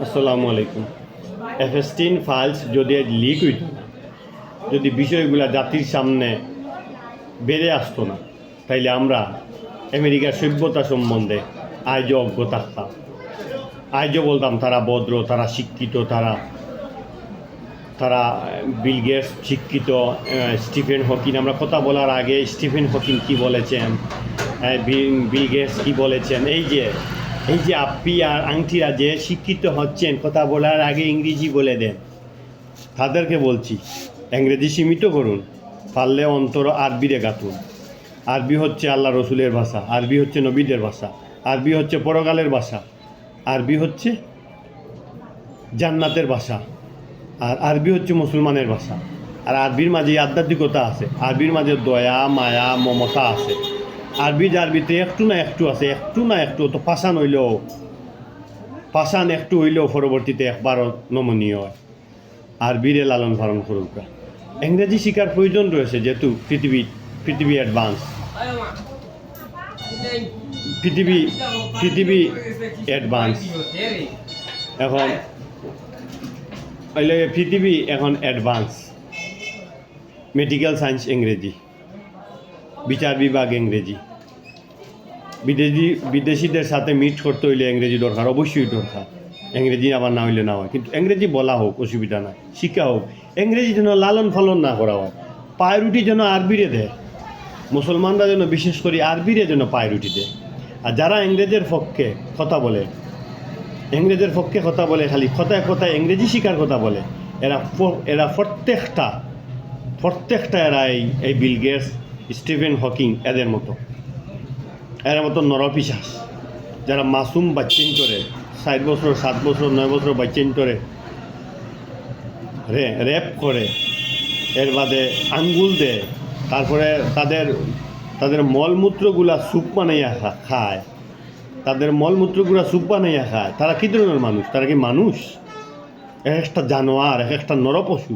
আসসালামু আলাইকুম। F-16 files যদি লিক হইত, যদি বিষয়গুলা জাতির সামনে বেড়ে আসতো না, তাইলে আমরা আমেরিকার সভ্যতা সম্বন্ধে আজও অজ্ঞ থাকতাম। আজও বলতাম তারা ভদ্র, তারা শিক্ষিত, তারা বিল গেটস শিক্ষিত, স্টিফেন হকিং। আমরা কথা বলার আগে স্টিফেন হকিং কী বলেছেন, বিল গেটস কী বলেছেন, এই যে আপ্পি আর আংটিরা যে শিক্ষিত হচ্ছেন, কথা বলার আগে ইংরেজি বলে দেন। তাদেরকে বলছি, ইংরেজি সীমিত করুন, পারলে অন্তর আরবিরে গাঁথুন। আরবি হচ্ছে আল্লাহ রসুলের ভাষা, আরবি হচ্ছে নবীদের ভাষা, আরবি হচ্ছে পরকালের ভাষা, আরবি হচ্ছে জান্নাতের ভাষা, আর আরবি হচ্ছে মুসলমানের ভাষা। আর আরবির মাঝে আধ্যাত্মিকতা আছে, আরবির মাঝে দয়া, মায়া, মমতা আছে। আরবিতে একটু না একটু তো পাষাণ একটু হইলেও পরবর্তীতে একবারও নমনীয় হয়। আরবিরে লালন পালন করুক। ইংরেজি শিকার প্রয়োজন রয়েছে, যেহেতু পৃথিবী অ্যাডভান্স, পৃথিবী অ্যাডভান্স এখন পৃথিবী এখন অ্যাডভান্স। মেডিকেল সায়েন্স ইংরেজি, বিচার বিভাগ ইংরেজি, বিদেশিদের সাথে মিট করতে হইলে ইংরেজি দরকার, অবশ্যই দরকার। ইংরেজি আবার না হইলে না হয়, কিন্তু ইংরেজি বলা হোক, অসুবিধা নাই, শিক্ষা হোক। ইংরেজি যেন লালন পালন না করা হয়, পায়রুটি যেন আরবিরে দেয়, মুসলমানরা যেন বিশেষ করে আরবিরে যেন পায়রুটি দেয়। আর যারা ইংরেজের পক্ষে কথা বলে, খালি কথায় ইংরেজি শিকার কথা বলে, এরা প্রত্যেকটা এরা এই বিল গেটস, স্টিফেন হকিং এদের মতো নরপিশাচ, যারা মাসুম বাচ্চেন করে, 60 বছর, 7 বছর, 9 বছর বাচ্চেন করে রেপ করে, এর বাদে আঙ্গুল দেয়, তারপরে তাদের মলমূত্রগুলা স্যুপ বানাইয়া খায়, তারা কী ধরনের মানুষ? তারা কি মানুষ? একটা জানোয়ার, একটা নরপশু,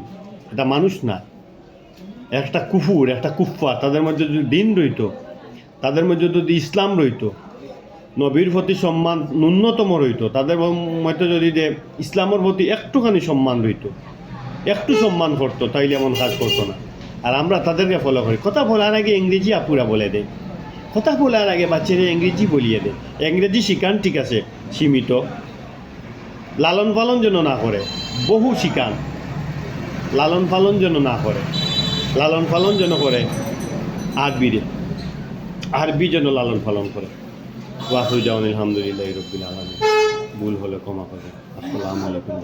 এটা মানুষ না। একটা কুফুর, একটা কুফফা। তাদের মধ্যে যদি দিন রইত, তাদের মধ্যে যদি ইসলাম রইত, নবীর প্রতি সম্মান ন্যূনতম রইত, তাদের মধ্যে যদি যে ইসলামের প্রতি একটুখানি সম্মান রইত, একটু সম্মান করতো, তাইলে এমন কাজ করতো না। আর আমরা তাদেরকে ফলো করি। কথা বলার আগে ইংরেজি আপুরা বলে দেয়, কথা বলার আগে বাচ্চারা ইংরেজি বলিয়ে দেয়। ইংরেজি শিখান, ঠিক আছে, সীমিত, লালন পালন যেন না করে, বহু শিখান, লালন পালন যেন না করে, লালন পালন যেন করে আরবি যেন লালন পালন করে। ওয়াহুজাউন আলহামদুলিল্লাহি রাব্বিল আলামিন। ভুল হলে ক্ষমা করবেন। আসসালামু আলাইকুম।